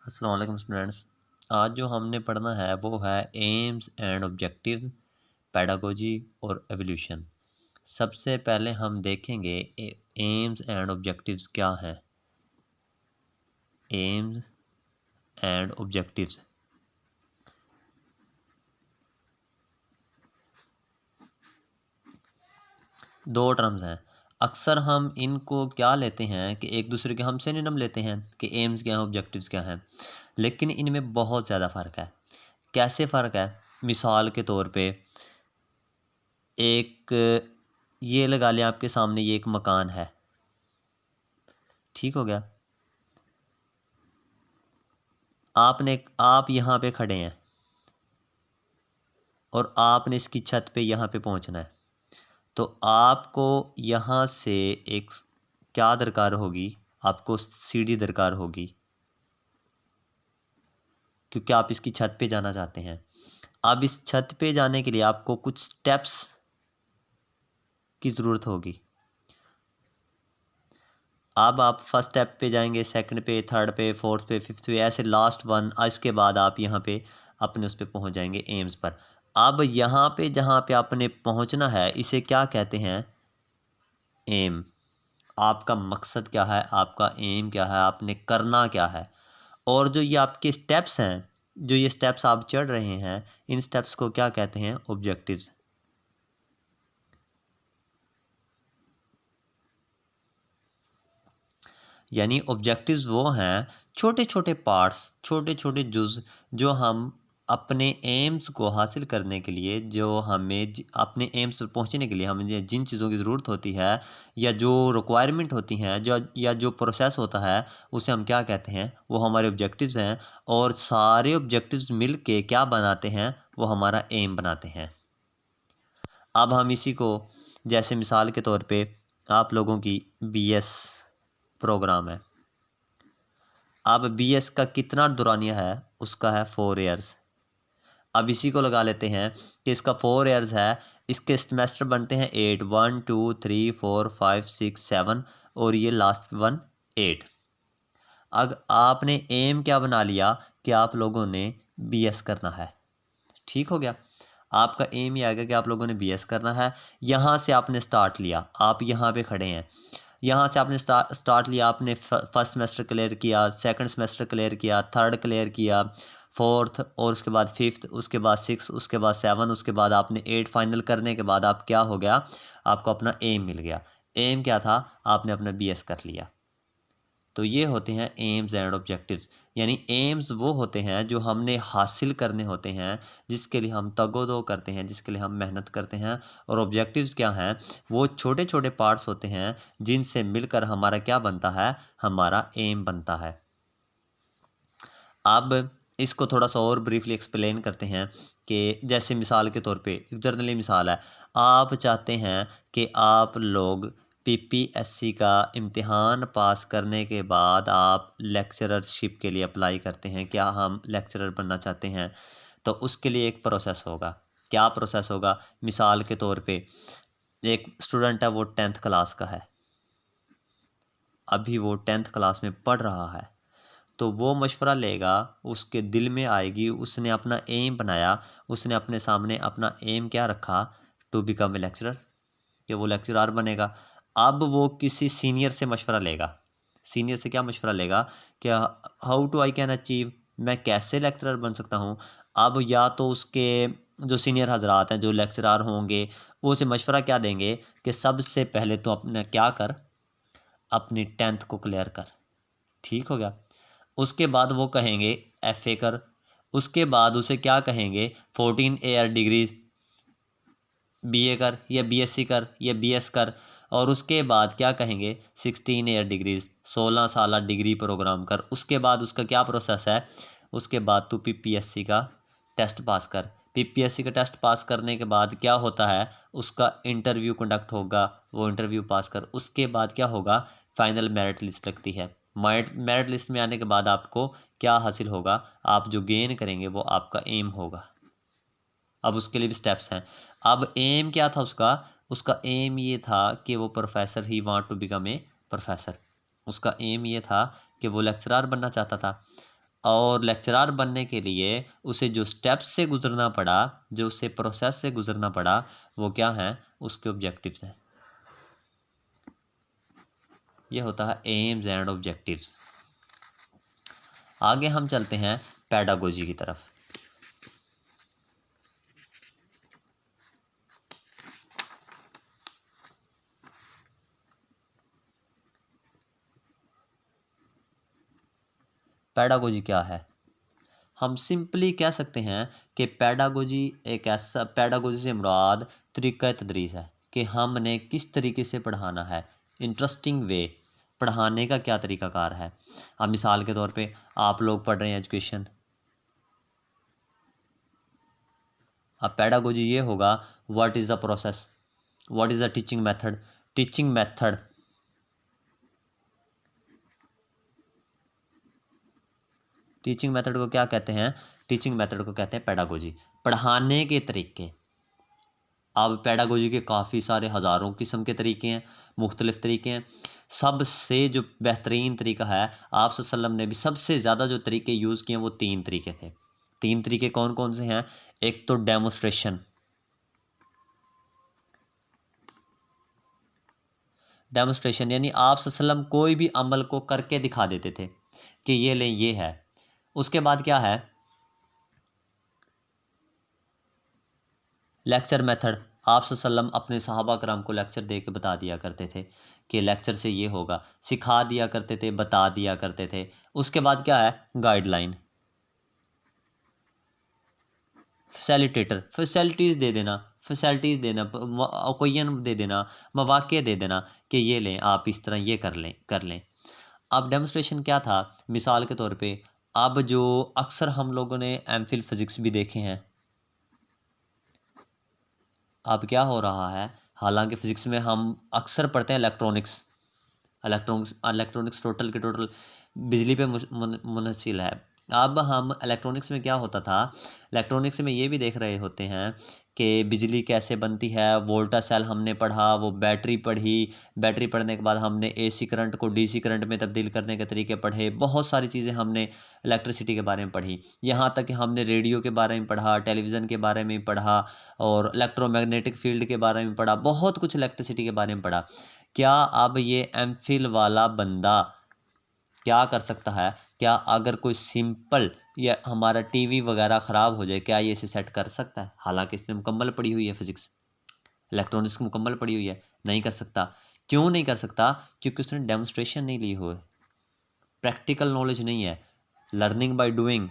अस्सलाम वालेकुम स्टूडेंट्स। आज जो हमने पढ़ना है वो है एम्स एंड ऑब्जेक्टिव, पेडागोजी और एवोल्यूशन। सबसे पहले हम देखेंगे एम्स एंड ऑब्जेक्टिव्स क्या हैं। एम्स एंड ऑब्जेक्टिव्स दो टर्म्स हैं। अक्सर हम इनको क्या लेते हैं कि एक दूसरे के हम सिनोनिम लेते हैं कि एम्स क्या हैं, ऑब्जेक्टिव्स क्या हैं, लेकिन इनमें बहुत ज़्यादा फ़र्क है। कैसे फ़र्क है? मिसाल के तौर पे एक ये लगा लें, आपके सामने ये एक मकान है, ठीक हो गया। आप यहाँ पे खड़े हैं और आपने इसकी छत पे यहाँ पे पहुँचना है, तो आपको यहाँ से एक क्या दरकार होगी? आपको सीढ़ी दरकार होगी, क्योंकि आप इसकी छत पे जाना चाहते हैं। अब इस छत पे जाने के लिए आपको कुछ स्टेप्स की ज़रूरत होगी। अब आप फर्स्ट स्टेप पे जाएंगे, सेकंड पे, थर्ड पे, फोर्थ पे, फिफ्थ पे, ऐसे लास्ट वन। इसके बाद आप यहाँ पे अपने उस पे पहुँच जाएंगे, एम्स पर। अब यहाँ पे जहाँ पे आपने पहुँचना है, इसे क्या कहते हैं? एम। आपका मकसद क्या है, आपका एम क्या है, आपने करना क्या है। और जो ये आपके स्टेप्स हैं, जो ये स्टेप्स आप चढ़ रहे हैं, इन स्टेप्स को क्या कहते हैं? ऑब्जेक्टिव्स। यानी ऑब्जेक्टिव्स वो हैं छोटे छोटे पार्ट्स, छोटे छोटे जुज़, जो हम अपने एम्स को हासिल करने के लिए, जो हमें अपने एम्स पर पहुंचने के लिए हमें जिन चीज़ों की ज़रूरत होती है, या जो रिक्वायरमेंट होती हैं, जो प्रोसेस होता है, उसे हम क्या कहते हैं? वो हमारे ऑब्जेक्टिव्स हैं। और सारे ऑब्जेक्टिव्स मिल के क्या बनाते हैं? वो हमारा एम बनाते हैं। अब हम इसी को, जैसे मिसाल के तौर पे आप लोगों की बीएस प्रोग्राम है। अब बीएस का कितना दौरानिया है? उसका है 4 ईयर्स। अब इसी को लगा लेते हैं कि इसका 4 ईयर्स है, इसके सेमेस्टर बनते हैं 8, 1 2 3 4 5 6 7, और ये लास्ट वन 8। अब आपने एम क्या बना लिया कि आप लोगों ने बीएस करना है, ठीक हो गया। आपका एम ही आएगा कि आप लोगों ने बीएस करना है। यहाँ से आपने स्टार्ट लिया, आप यहाँ पे खड़े हैं, यहाँ से आपने स्टार्ट लिया, आपने फर्स्ट सेमेस्टर क्लियर किया, सेकंड सेमेस्टर क्लियर किया, थर्ड क्लियर किया, फोर्थ, और उसके बाद फिफ्थ, उसके बाद सिक्स, उसके बाद सेवन, उसके बाद आपने 8 फाइनल करने के बाद आप क्या हो गया? आपको अपना एम मिल गया। एम क्या था? आपने अपना बीएस कर लिया। तो ये होते हैं एम्स एंड ऑब्जेक्टिव्स। यानी एम्स वो होते हैं जो हमने हासिल करने होते हैं, जिसके लिए हम तगोदो करते हैं, जिसके लिए हम मेहनत करते हैं। और ऑब्जेक्टिव्स क्या हैं? वो छोटे छोटे पार्ट्स होते हैं जिनसे मिलकर हमारा क्या बनता है? हमारा एम बनता है। अब इसको थोड़ा सा और ब्रीफली एक्सप्लेन करते हैं कि जैसे मिसाल के तौर पे एक जर्नली मिसाल है। आप चाहते हैं कि आप लोग पीपीएससी का इम्तिहान पास करने के बाद आप लेक्चररशिप के लिए अप्लाई करते हैं। क्या हम लेक्चरर बनना चाहते हैं? तो उसके लिए एक प्रोसेस होगा। क्या प्रोसेस होगा? मिसाल के तौर पे एक स्टूडेंट है, वो 10th क्लास का है, अभी वो 10th क्लास में पढ़ रहा है। तो वो मशवरा लेगा, उसके दिल में आएगी, उसने अपना एम बनाया, उसने अपने सामने अपना एम क्या रखा? टू बिकम ए लेक्चरर, कि वो लेक्चरार बनेगा। अब वो किसी सीनियर से मशवरा लेगा। सीनियर से क्या मशवरा लेगा? क्या how to I can achieve, मैं कैसे लेक्चरर बन सकता हूँ? अब या तो उसके जो सीनियर हजरात हैं, जो लेक्चरार होंगे, वो उसे मशवरा क्या देंगे कि सबसे पहले तो अपना क्या कर, अपनी 10th को क्लियर कर, ठीक हो गया। उसके बाद वो कहेंगे एफए कर। उसके बाद उसे क्या कहेंगे? 14 ईयर डिग्री बीए कर, या बीएससी कर, या बीएस कर। और उसके बाद क्या कहेंगे? 16 ईयर डिग्रीज, 16 साल डिग्री प्रोग्राम कर। उसके बाद उसका क्या प्रोसेस है? उसके बाद तू पीपीएससी का टेस्ट पास कर। पीपीएससी का टेस्ट पास करने के बाद क्या होता है? उसका इंटरव्यू कंडक्ट होगा, वो इंटरव्यू पास कर। उसके बाद क्या होगा? फाइनल मेरिट लिस्ट लगती है। मेरिट लिस्ट में आने के बाद आपको क्या हासिल होगा? आप जो गेन करेंगे वो आपका एम होगा। अब उसके लिए भी स्टेप्स हैं। अब एम क्या था उसका? उसका एम ये था कि वो professor, he want to become a professor. उसका एम ये था कि वो लेक्चरार बनना चाहता था। और लेक्चरार बनने के लिए उसे जो स्टेप्स से गुजरना पड़ा, जो उसे प्रोसेस से गुजरना पड़ा, वो क्या हैं, उसके ऑब्जेक्टिव्स हैं। ये होता है एम्स एंड ऑब्जेक्टिव्स। आगे हम चलते हैं पेडागोजी की तरफ। पेडागोजी क्या है? हम सिंपली कह सकते हैं कि पेडागोजी एक ऐसा, पेडागोजी से मुराद तरीक़ा तदरीस है कि हमने किस तरीके से पढ़ाना है, इंटरेस्टिंग वे, पढ़ाने का क्या तरीक़ाकार है। अब मिसाल के तौर पे आप लोग पढ़ रहे हैं एजुकेशन, अब पेडागोजी ये होगा, what is the process, what is the teaching method. Teaching method, teaching method को क्या कहते हैं? टीचिंग मेथड को कहते हैं पेडागोजी, पढ़ाने के तरीके। अब पेडागोजी के काफ़ी सारे हज़ारों किस्म के तरीके हैं, मुख्तलिफ़ तरीके हैं। सबसे जो बेहतरीन तरीका है, आप सल्लल्लाहु अलैहि वसल्लम ने भी सबसे ज़्यादा जो तरीके यूज़ किए हैं वो 3 तरीके थे। 3 तरीके कौन कौन से हैं? एक तो डेमोस्ट्रेशन, डेमोस्ट्रेशन यानी आप सल्लल्लाहु अलैहि वसल्लम कोई भी अमल को करके दिखा देते थे कि ये लें, ये है। उसके बाद क्या है? लेक्चर मेथड, आप सल्लम अपने सहाबा कराम को लेक्चर दे के बता दिया करते थे कि लेक्चर से ये होगा, सिखा दिया करते थे, बता दिया करते थे। उसके बाद क्या है? गाइडलाइन, फैसिलिटेटर, फैसिलिटीज़ दे देना, फैसिलिटीज़ देना, ओकेजन दे देना, मौक़े दे देना कि ये लें, आप इस तरह ये कर लें। अब डेमोस्ट्रेशन क्या था? मिसाल के तौर पे अब जो अक्सर हम लोगों ने एमफिल फ़िज़िक्स भी देखे हैं, अब क्या हो रहा है, हालांकि फ़िज़िक्स में हम अक्सर पढ़ते हैं इलेक्ट्रॉनिक्स, इलेक्ट्रॉनिक्स टोटल के टोटल बिजली पे मुनहसिर है। अब हम इलेक्ट्रॉनिक्स में क्या होता था, इलेक्ट्रॉनिक्स में ये भी देख रहे होते हैं कि बिजली कैसे बनती है। वोल्टा सेल हमने पढ़ा, वो बैटरी पढ़ी, बैटरी पढ़ने के बाद हमने एसी करंट को डीसी करंट में तब्दील करने के तरीके पढ़े, बहुत सारी चीज़ें हमने इलेक्ट्रिसिटी के बारे में पढ़ी। यहाँ तक कि हमने रेडियो के बारे में पढ़ा, टेलीविज़न के बारे में पढ़ा और इलेक्ट्रोमैग्नेटिक फील्ड के बारे में पढ़ा, बहुत कुछ इलेक्ट्रिसिटी के बारे में पढ़ा। क्या अब ये एमफिल वाला बंदा क्या कर सकता है? क्या अगर कोई सिंपल या हमारा टीवी वगैरह ख़राब हो जाए, क्या ये इसे सेट कर सकता है? हालांकि इसने मुकम्मल पढ़ी हुई है फ़िज़िक्स, इलेक्ट्रॉनिक्स की मुकम्मल पढ़ी हुई है, नहीं कर सकता। क्यों नहीं कर सकता? क्योंकि उसने डेमोस्ट्रेशन नहीं ली हुई, प्रैक्टिकल नॉलेज नहीं है, learning by doing.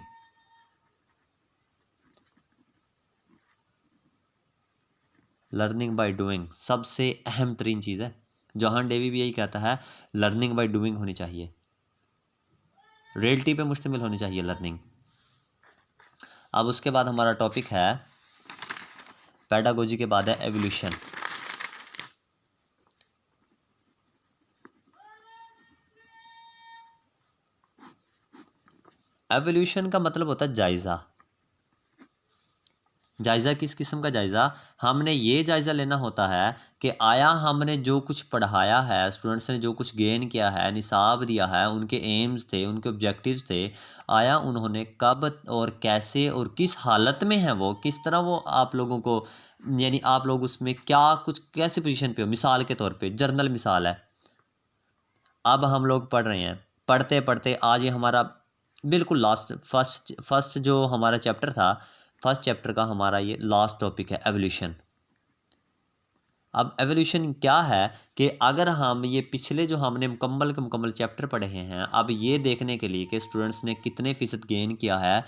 Learning by doing सबसे अहम तरीन चीज़ है। जॉन डेवी भी यही कहता है, लर्निंग बाय डूइंग होनी चाहिए, रियलिटी पे मुश्तमिल होनी चाहिए लर्निंग। अब उसके बाद हमारा टॉपिक है, पेडागोजी के बाद है एवोल्यूशन। एवोल्यूशन का मतलब होता है जायज़ा। जायज़ा किस किस्म का जायज़ा? हमने ये जायज़ा लेना होता है कि आया हमने जो कुछ पढ़ाया है, स्टूडेंट्स ने जो कुछ गेन किया है, निसाब दिया है, उनके एम्स थे, उनके ऑब्जेक्टिव्स थे, आया उन्होंने कब और कैसे और किस हालत में है, वो किस तरह वो आप लोगों को, यानी आप लोग उसमें क्या कुछ कैसे पोजीशन पे हो। मिसाल के तौर पे जर्नल मिसाल है, अब हम लोग पढ़ रहे हैं, पढ़ते पढ़ते आज ये हमारा बिल्कुल लास्ट फर्स्ट जो हमारा चैप्टर था, फर्स्ट चैप्टर का हमारा ये लास्ट टॉपिक है एवोल्यूशन। अब एवोल्यूशन क्या है कि अगर हम ये पिछले जो हमने मुकम्मल के मुकम्मल चैप्टर पढ़े हैं, अब ये देखने के लिए कि स्टूडेंट्स ने कितने फ़ीसद गेन किया है,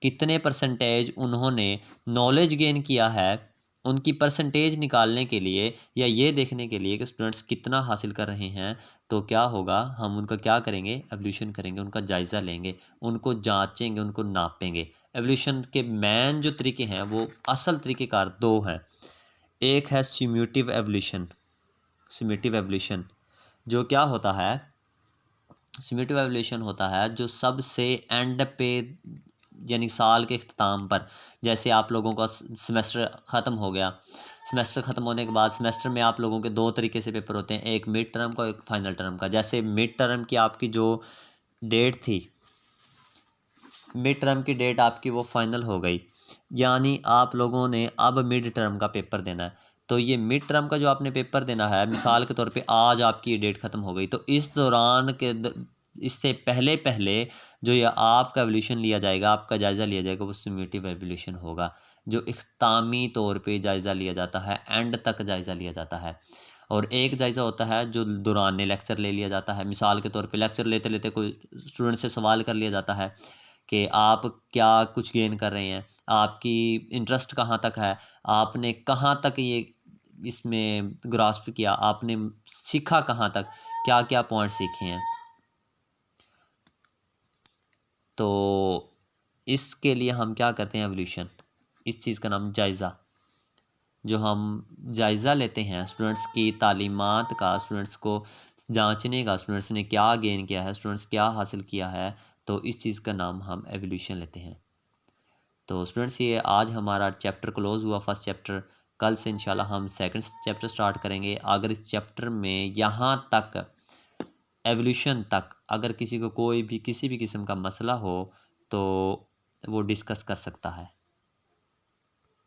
कितने परसेंटेज उन्होंने नॉलेज गेन किया है, उनकी परसेंटेज निकालने के लिए या ये देखने के लिए कि स्टूडेंट्स कितना हासिल कर रहे हैं, तो क्या होगा, हम उनका क्या करेंगे, एवोल्यूशन करेंगे, उनका जायज़ा लेंगे, उनको जांचेंगे, उनको नापेंगे। एवोल्यूशन के मेन जो तरीके हैं वो असल तरीक़ेकार 2 हैं। एक है स्यूमेटिव एवोल्यूशन। स्यूमेटिव एवोल्यूशन जो क्या होता है, स्यूमेटिव एवोल्यूशन होता है जो सबसे एंड पे, यानी साल के अख्ताम पर, जैसे आप लोगों का सेमेस्टर ख़त्म हो गया, सेमेस्टर ख़त्म होने के बाद सेमेस्टर में आप लोगों के 2 तरीके से पेपर होते हैं, एक मिड टर्म का, एक फाइनल टर्म का। जैसे मिड टर्म की आपकी जो डेट थी, मिड टर्म की डेट आपकी वो फाइनल हो गई, यानी आप लोगों ने अब मिड टर्म का पेपर देना है। तो ये मिड टर्म का जो आपने पेपर देना है, मिसाल के तौर पे आज आपकी ये डेट ख़त्म हो गई, तो इस दौरान के इससे पहले पहले जो ये आपका एवोल्यूशन लिया जाएगा, आपका जायज़ा लिया जाएगा, वो सम्यूटिव एवोल्यूशन होगा, जो इख्तामी तौर पे जायज़ा लिया जाता है, एंड तक जायज़ा लिया जाता है। और एक जायज़ा होता है जो दौरान लेक्चर ले लिया जाता है। मिसाल के तौर पे लेक्चर लेते लेते कोई स्टूडेंट से सवाल कर लिया जाता है कि आप क्या कुछ गेन कर रहे हैं, आपकी इंटरेस्ट कहाँ तक है, आपने कहाँ तक ये इसमें ग्रास्प किया, आपने सीखा कहाँ तक, क्या क्या पॉइंट सीखे हैं। तो इसके लिए हम क्या करते हैं, एवोल्यूशन, इस चीज़ का नाम जायज़ा, जो हम जायज़ा लेते हैं स्टूडेंट्स की तालीमात का, स्टूडेंट्स को जांचने का, स्टूडेंट्स ने क्या गेन किया है, स्टूडेंट्स क्या हासिल किया है, तो इस चीज़ का नाम हम एवोल्यूशन लेते हैं। तो स्टूडेंट्स ये आज हमारा चैप्टर क्लोज़ हुआ, फर्स्ट चैप्टर। कल से इंशाल्लाह हम सेकंड चैप्टर स्टार्ट करेंगे। अगर इस चैप्टर में यहाँ तक एवोल्यूशन तक अगर किसी को कोई भी किसी भी किस्म का मसला हो तो वो डिस्कस कर सकता है।